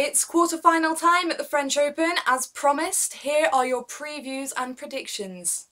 It's quarter-final time at the French Open. As promised, here are your previews and predictions.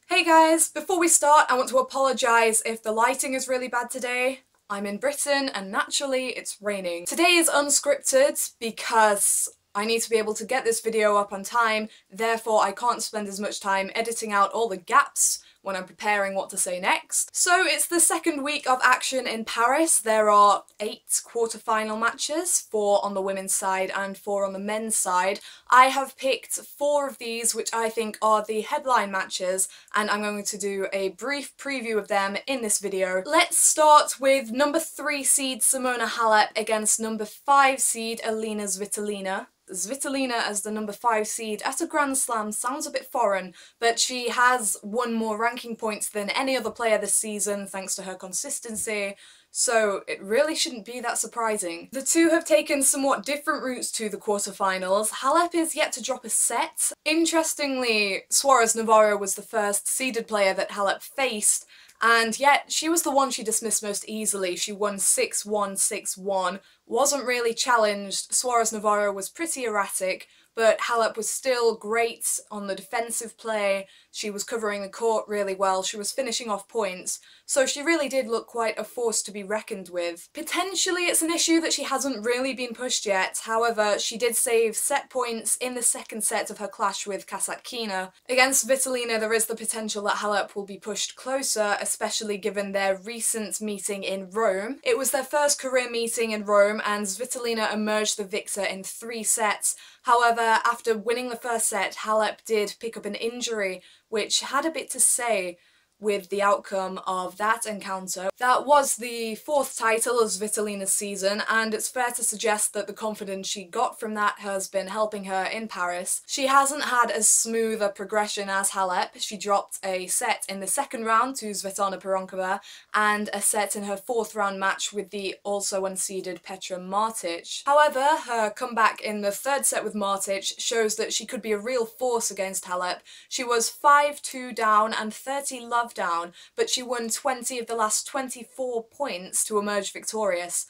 Hey guys, before we start, I want to apologise if the lighting is really bad today. I'm in Britain and naturally it's raining. Today is unscripted because I need to be able to get this video up on time, therefore I can't spend as much time editing out all the gaps when I'm preparing what to say next. So it's the second week of action in Paris. There are 8 quarter-final matches, 4 on the women's side and 4 on the men's side. I have picked 4 of these which I think are the headline matches, and I'm going to do a brief preview of them in this video. Let's start with number 3 seed Simona Halep against number 5 seed Elina Svitolina. Svitolina as the number 5 seed at a Grand Slam sounds a bit foreign, but she has won more ranking points than any other player this season thanks to her consistency, so it really shouldn't be that surprising. The two have taken somewhat different routes to the quarterfinals. Halep is yet to drop a set. Interestingly, Suarez Navarro was the first seeded player that Halep faced, and yet she was the one she dismissed most easily. She won 6-1, 6-1, wasn't really challenged. Suarez Navarro was pretty erratic, but Halep was still great on the defensive play. She was covering the court really well, she was finishing off points, so she really did look quite a force to be reckoned with. Potentially it's an issue that she hasn't really been pushed yet, however she did save set points in the second set of her clash with Kasatkina. Against Svitolina there is the potential that Halep will be pushed closer, especially given their recent meeting in Rome. It was their first career meeting in Rome and Svitolina emerged the victor in 3 sets. However, after winning the first set, Halep did pick up an injury, which had a bit to say with the outcome of that encounter. That was the 4th title of Svitolina's season, and it's fair to suggest that the confidence she got from that has been helping her in Paris. She hasn't had as smooth a progression as Halep. She dropped a set in the second round to Svetlana Pironkova, and a set in her 4th round match with the also unseeded Petra Martic. However, her comeback in the 3rd set with Martic shows that she could be a real force against Halep. She was 5-2 down and 30 love down, but she won 20 of the last 24 points to emerge victorious.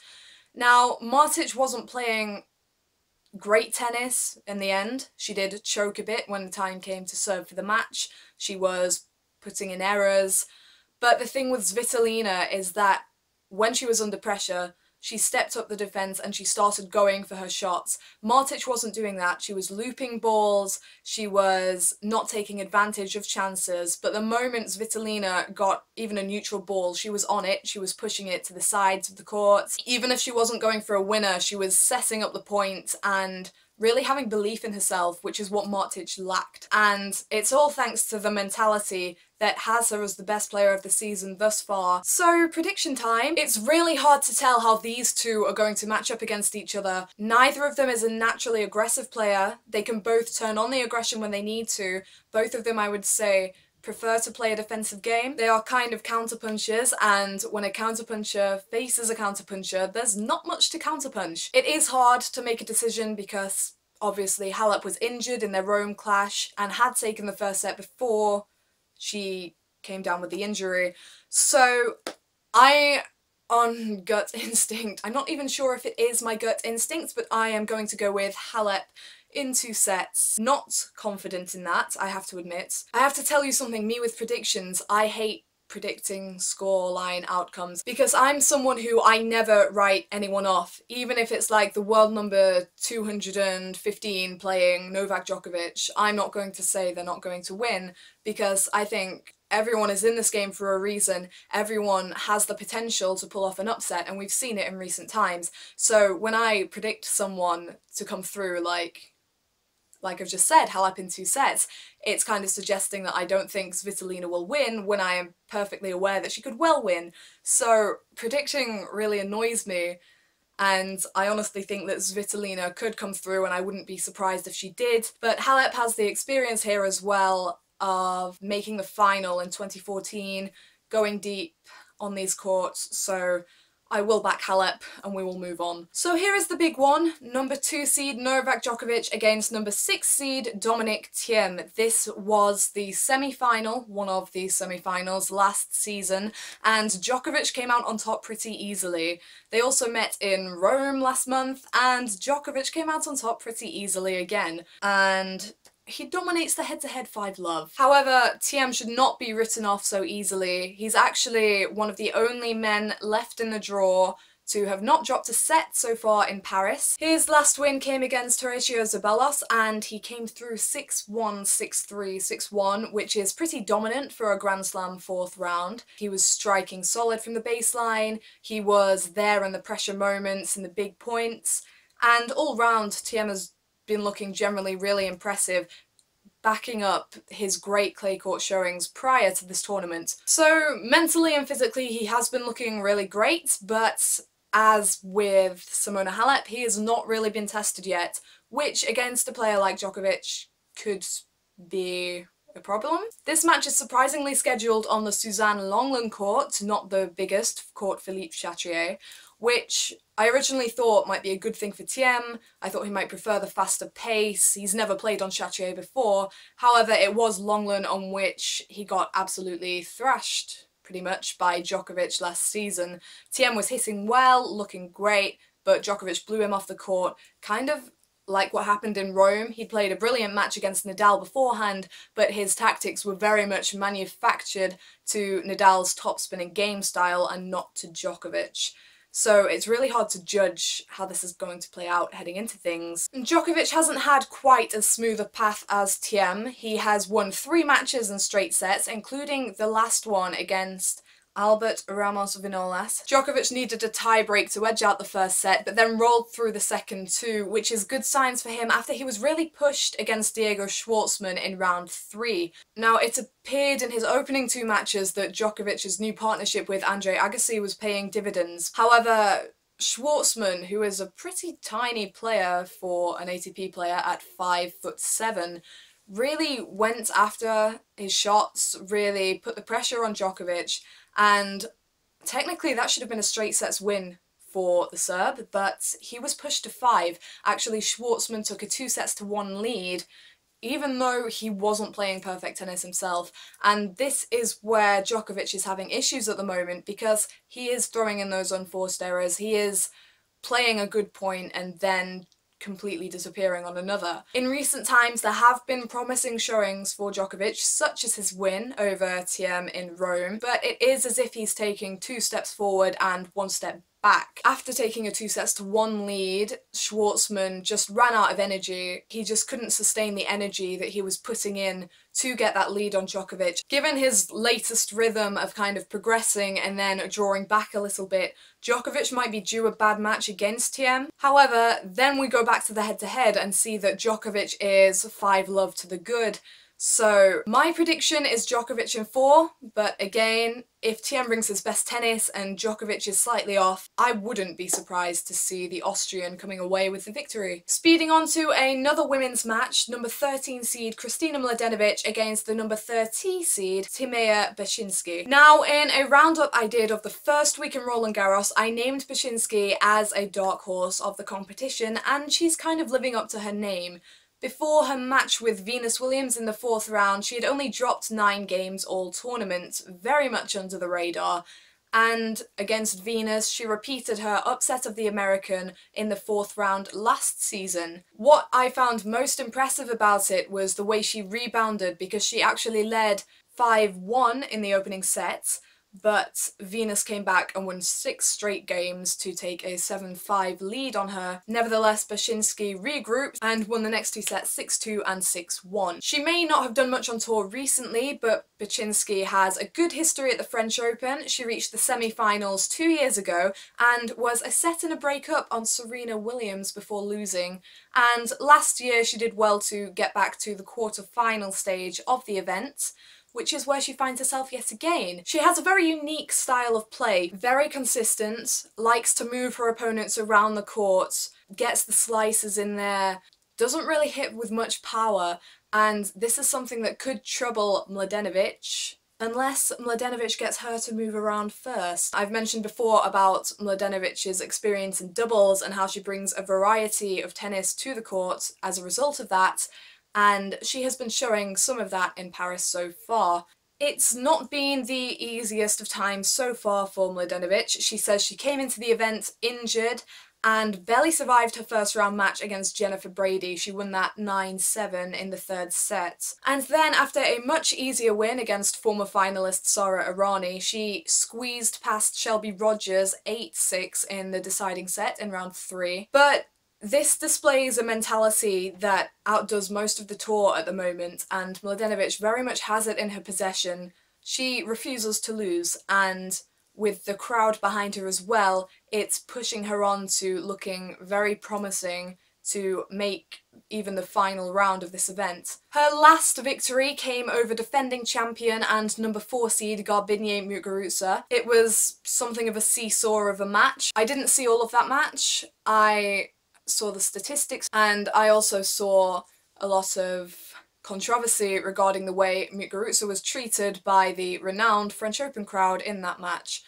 Now, Martic wasn't playing great tennis in the end. She did choke a bit when the time came to serve for the match. She was putting in errors. But the thing with Svitolina is that when she was under pressure, she stepped up the defence and she started going for her shots. Martic wasn't doing that. She was looping balls, she was not taking advantage of chances, but the moment Svitolina got even a neutral ball, she was on it, she was pushing it to the sides of the court. Even if she wasn't going for a winner, she was setting up the point and really having belief in herself, which is what Martic lacked. And it's all thanks to the mentality that has her as the best player of the season thus far. So, prediction time. It's really hard to tell how these two are going to match up against each other. Neither of them is a naturally aggressive player. They can both turn on the aggression when they need to. Both of them, I would say, prefer to play a defensive game. They are kind of counterpunchers, and when a counterpuncher faces a counterpuncher, there's not much to counterpunch. It is hard to make a decision because obviously Halep was injured in their Rome clash and had taken the first set before she came down with the injury. So on gut instinct, I'm not even sure if it is my gut instinct, but I am going to go with Halep in 2 sets. Not confident in that, I have to admit. I have to tell you something, me with predictions, I hate predicting scoreline outcomes because I'm someone who I never write anyone off, even if it's like the world number 215 playing Novak Djokovic. I'm not going to say they're not going to win because I think everyone is in this game for a reason. Everyone has the potential to pull off an upset, and we've seen it in recent times. So when I predict someone to come through, like I've just said, Halep in 2 sets, it's kind of suggesting that I don't think Svitolina will win when I am perfectly aware that she could well win. So predicting really annoys me, and I honestly think that Svitolina could come through and I wouldn't be surprised if she did. But Halep has the experience here as well of making the final in 2014, going deep on these courts, so I will back Halep and we will move on. So here is the big one. Number 2 seed Novak Djokovic against number 6 seed Dominic Thiem. This was the semi-final, one of the semi-finals last season, and Djokovic came out on top pretty easily. They also met in Rome last month and Djokovic came out on top pretty easily again. And he dominates the head-to-head 5-love. However, Thiem should not be written off so easily. He's actually one of the only men left in the draw to have not dropped a set so far in Paris. His last win came against Horacio Zeballos and he came through 6-1, 6-3, 6-1, which is pretty dominant for a Grand Slam 4th round. He was striking solid from the baseline, he was there in the pressure moments and the big points, and all round Thiem has been looking generally really impressive, backing up his great clay court showings prior to this tournament. So mentally and physically he has been looking really great, but as with Simona Halep, he has not really been tested yet, which against a player like Djokovic could be a problem. This match is surprisingly scheduled on the Suzanne Lenglen court, not the biggest court Philippe Chatrier, which I originally thought might be a good thing for Thiem. I thought he might prefer the faster pace. He's never played on Chatrier before. However, it was Lenglen on which he got absolutely thrashed, pretty much, by Djokovic last season. Thiem was hitting well, looking great, but Djokovic blew him off the court, kind of like what happened in Rome. He played a brilliant match against Nadal beforehand, but his tactics were very much manufactured to Nadal's top-spinning game style and not to Djokovic. So it's really hard to judge how this is going to play out heading into things. Djokovic hasn't had quite as smooth a path as Thiem. He has won 3 matches in straight sets, including the last one against Albert Ramos Vinolas. Djokovic needed a tie-break to edge out the first set, but then rolled through the second 2, which is good signs for him after he was really pushed against Diego Schwartzman in round 3. Now, it appeared in his opening 2 matches that Djokovic's new partnership with Andre Agassi was paying dividends. However, Schwartzman, who is a pretty tiny player for an ATP player at 5'7", really went after his shots, really put the pressure on Djokovic, and technically that should have been a straight sets win for the Serb, but he was pushed to 5. Actually, Schwartzman took a 2-1 lead, even though he wasn't playing perfect tennis himself, and this is where Djokovic is having issues at the moment, because he is throwing in those unforced errors, he is playing a good point and then completely disappearing on another. In recent times there have been promising showings for Djokovic, such as his win over Thiem in Rome, but it is as if he's taking 2 steps forward and 1 step back. After taking a 2-1 lead, Schwartzman just ran out of energy. He just couldn't sustain the energy that he was putting in to get that lead on Djokovic. Given his latest rhythm of kind of progressing and then drawing back a little bit, Djokovic might be due a bad match against Thiem. However, then we go back to the head-to-head and see that Djokovic is 5-love to the good. So my prediction is Djokovic in 4, but again, if Thiem brings his best tennis and Djokovic is slightly off, I wouldn't be surprised to see the Austrian coming away with the victory. Speeding on to another women's match, number 13 seed Kristina Mladenovic against the number 30 seed Timea Bacsinszky. Now, in a roundup I did of the first week in Roland Garros, I named Bacsinszky as a dark horse of the competition, and she's kind of living up to her name. Before her match with Venus Williams in the 4th round, she had only dropped 9 games all tournament, very much under the radar, and against Venus she repeated her upset of the American in the 4th round last season. What I found most impressive about it was the way she rebounded, because she actually led 5-1 in the opening set, but Venus came back and won 6 straight games to take a 7-5 lead on her. Nevertheless, Bacsinszky regrouped and won the next 2 sets 6-2 and 6-1. She may not have done much on tour recently, but Bacsinszky has a good history at the French Open. She reached the semi-finals 2 years ago and was a set and a break-up on Serena Williams before losing. And last year she did well to get back to the quarter-final stage of the event, which is where she finds herself yet again. She has a very unique style of play, very consistent, likes to move her opponents around the court, gets the slices in there, doesn't really hit with much power, and this is something that could trouble Mladenovic unless Mladenovic gets her to move around first. I've mentioned before about Mladenovic's experience in doubles and how she brings a variety of tennis to the court as a result of that, and she has been showing some of that in Paris so far. It's not been the easiest of times so far for Mladenovic. She says she came into the event injured and barely survived her first round match against Jennifer Brady. She won that 9-7 in the third set. And then after a much easier win against former finalist Sara Errani, she squeezed past Shelby Rogers 8-6 in the deciding set in round 3. But this displays a mentality that outdoes most of the tour at the moment, and Mladenovic very much has it in her possession. She refuses to lose, and with the crowd behind her as well, it's pushing her on to looking very promising to make even the final round of this event. Her last victory came over defending champion and number 4 seed Garbiñe Muguruza. It was something of a seesaw of a match. I didn't see all of that match. I saw the statistics, and I also saw a lot of controversy regarding the way Muguruza was treated by the renowned French Open crowd in that match.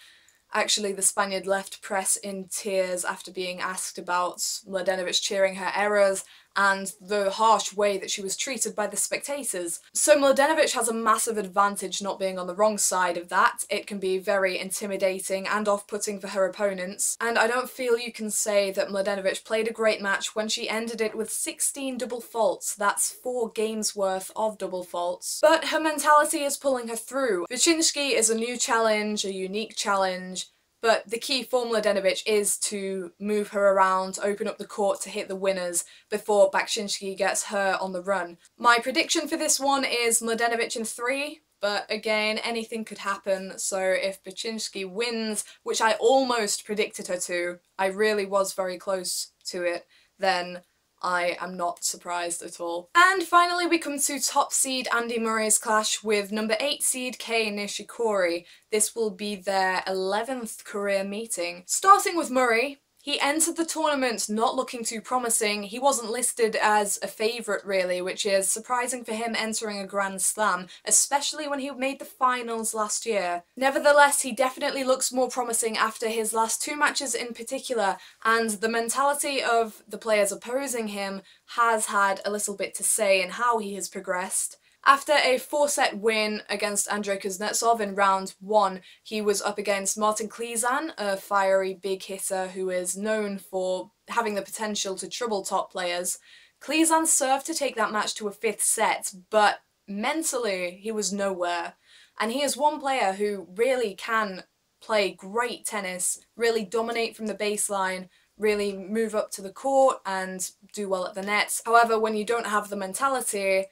Actually, the Spaniard left press in tears after being asked about Mladenovic cheering her errors and the harsh way that she was treated by the spectators. So Mladenovic has a massive advantage not being on the wrong side of that. It can be very intimidating and off-putting for her opponents, and I don't feel you can say that Mladenovic played a great match when she ended it with 16 double faults. That's 4 games worth of double faults. But her mentality is pulling her through. Bacsinszky is a new challenge, a unique challenge, but the key for Mladenovic is to move her around, open up the court to hit the winners before Bacsinszky gets her on the run. My prediction for this one is Mladenovic in 3, but again, anything could happen, so if Bacsinszky wins, which I almost predicted her to, I really was very close to it, then I am not surprised at all. And finally we come to top seed Andy Murray's clash with number 8 seed Kei Nishikori. This will be their 11th career meeting. Starting with Murray, he entered the tournament not looking too promising. He wasn't listed as a favourite really, which is surprising for him entering a Grand Slam, especially when he made the finals last year. Nevertheless, he definitely looks more promising after his last 2 matches in particular, and the mentality of the players opposing him has had a little bit to say in how he has progressed. After a 4-set win against Andrei Kuznetsov in round 1, he was up against Martin Klizan, a fiery big hitter who is known for having the potential to trouble top players. Klizan served to take that match to a 5th set, but mentally he was nowhere. And he is one player who really can play great tennis, really dominate from the baseline, really move up to the court and do well at the net. However, when you don't have the mentality,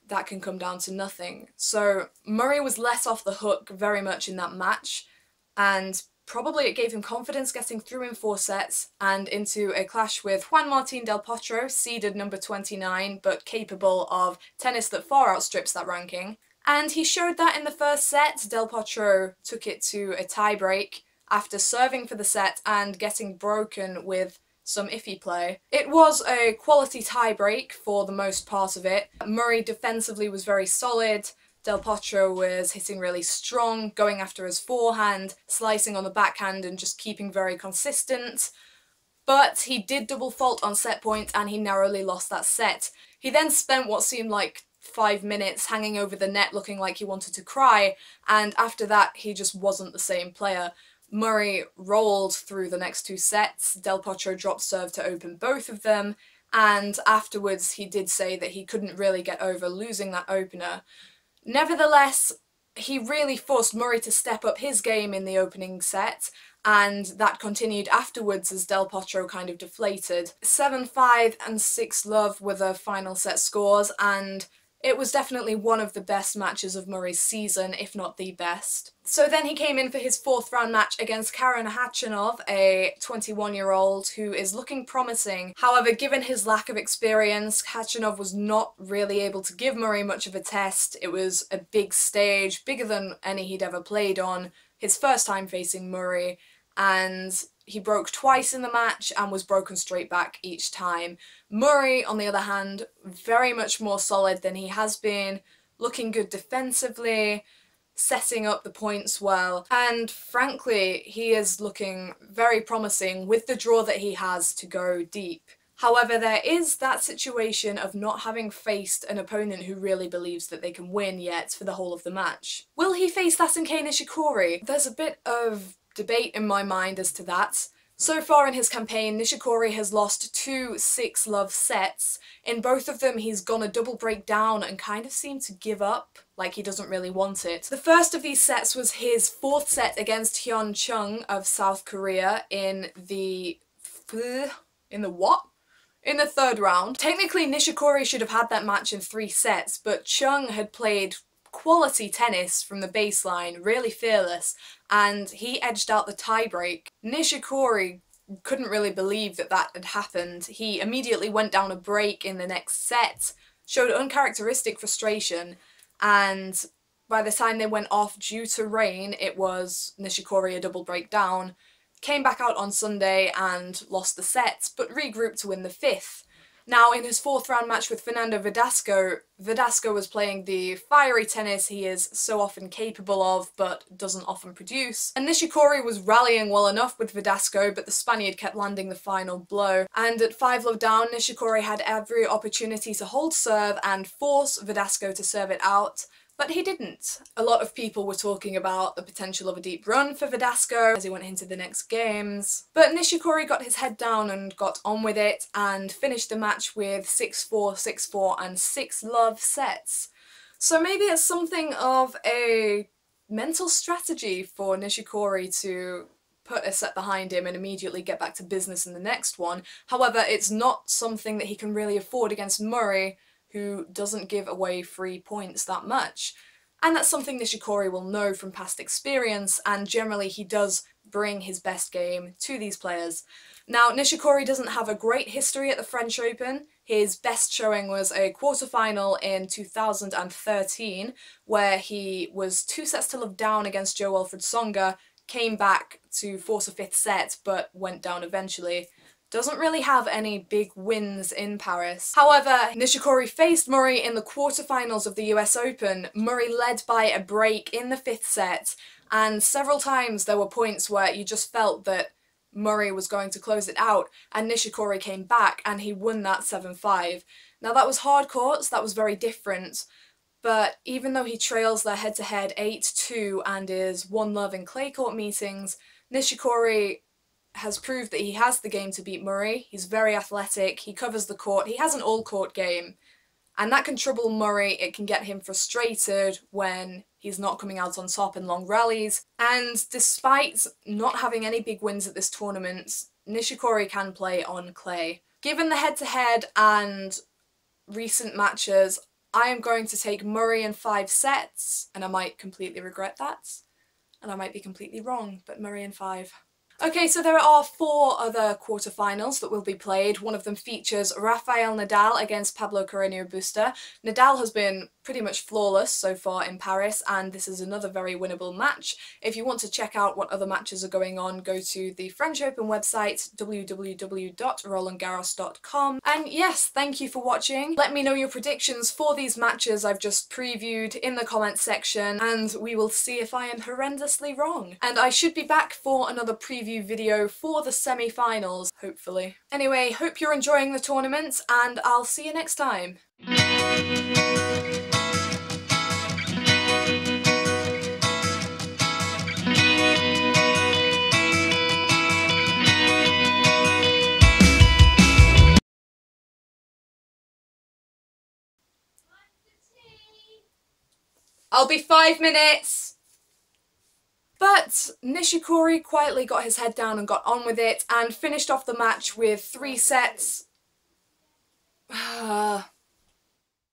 that can come down to nothing. So Murray was let off the hook very much in that match, and probably it gave him confidence getting through in 4 sets and into a clash with Juan Martín del Potro, seeded number 29 but capable of tennis that far outstrips that ranking. And he showed that in the first set. Del Potro took it to a tie-break after serving for the set and getting broken with some iffy play. It was a quality tie-break for the most part of it. Murray defensively was very solid. Del Potro was hitting really strong, going after his forehand, slicing on the backhand and just keeping very consistent. But he did double fault on set point and he narrowly lost that set. He then spent what seemed like 5 minutes hanging over the net looking like he wanted to cry, and after that he just wasn't the same player. Murray rolled through the next 2 sets, Del Potro dropped serve to open both of them, and afterwards he did say that he couldn't really get over losing that opener. Nevertheless, he really forced Murray to step up his game in the opening set, and that continued afterwards as Del Potro kind of deflated. 7-5 and 6-love were the final set scores, and it was definitely one of the best matches of Murray's season, if not the best. So then he came in for his 4th round match against Karen Khachanov, a 21-year-old who is looking promising. However, given his lack of experience, Khachanov was not really able to give Murray much of a test. It was a big stage, bigger than any he'd ever played on, his first time facing Murray, and he broke twice in the match and was broken straight back each time. Murray, on the other hand, very much more solid than he has been, looking good defensively, setting up the points well, and frankly, he is looking very promising with the draw that he has to go deep. However, there is that situation of not having faced an opponent who really believes that they can win yet for the whole of the match. Will he face Nishikori? There's a bit of debate in my mind as to that. So far in his campaign, Nishikori has lost 2 6-love sets. In both of them, he's gone a double breakdown and kind of seemed to give up, like he doesn't really want it. The first of these sets was his 4th set against Hyun Chung of South Korea in the what? In the 3rd round. Technically, Nishikori should have had that match in 3 sets, but Chung had played quality tennis from the baseline, really fearless, and he edged out the tiebreak. Nishikori couldn't really believe that that had happened. He immediately went down a break in the next set, showed uncharacteristic frustration, and by the time they went off due to rain, it was Nishikori a double breakdown. Came back out on Sunday and lost the set, but regrouped to win the 5th. Now, in his 4th round match with Fernando Verdasco, Verdasco was playing the fiery tennis he is so often capable of, but doesn't often produce. And Nishikori was rallying well enough with Verdasco, but the Spaniard kept landing the final blow. And at 5-love down, Nishikori had every opportunity to hold serve and force Verdasco to serve it out. But he didn't. A lot of people were talking about the potential of a deep run for Verdasco as he went into the next games. But Nishikori got his head down and got on with it and finished the match with 6-4, 6-4 and 6-love sets. So maybe it's something of a mental strategy for Nishikori to put a set behind him and immediately get back to business in the next one. However, it's not something that he can really afford against Murray, who doesn't give away free points that much. And that's something Nishikori will know from past experience, and generally he does bring his best game to these players. Now, Nishikori doesn't have a great history at the French Open. His best showing was a quarter-final in 2013, where he was 2 sets to love down against Jo-Wilfried Tsonga, came back to force a 5th set, but went down eventually. Doesn't really have any big wins in Paris. However, Nishikori faced Murray in the quarterfinals of the US Open. Murray led by a break in the 5th set, and several times there were points where you just felt that Murray was going to close it out, and Nishikori came back and he won that 7-5. Now that was hard courts, that was very different, but even though he trails their head-to-head 8-2 and is 1-love in clay court meetings, Nishikori has proved that he has the game to beat Murray. He's very athletic, he covers the court, he has an all-court game. And that can trouble Murray, it can get him frustrated when he's not coming out on top in long rallies. And despite not having any big wins at this tournament, Nishikori can play on clay. Given the head-to-head and recent matches, I am going to take Murray in 5 sets, and I might completely regret that. And I might be completely wrong, but Murray in 5. Okay, so there are 4 other quarterfinals that will be played. One of them features Rafael Nadal against Pablo Carreño Busta. Nadal has been pretty much flawless so far in Paris, and this is another very winnable match. If you want to check out what other matches are going on, go to the French Open website, www.rolandgarros.com. And yes, thank you for watching. Let me know your predictions for these matches I've just previewed in the comments section, and we will see if I am horrendously wrong. And I should be back for another preview video for the semi-finals, hopefully. Anyway, hope you're enjoying the tournament, and I'll see you next time. I'll be 5 minutes! But Nishikori quietly got his head down and got on with it and finished off the match with 3 sets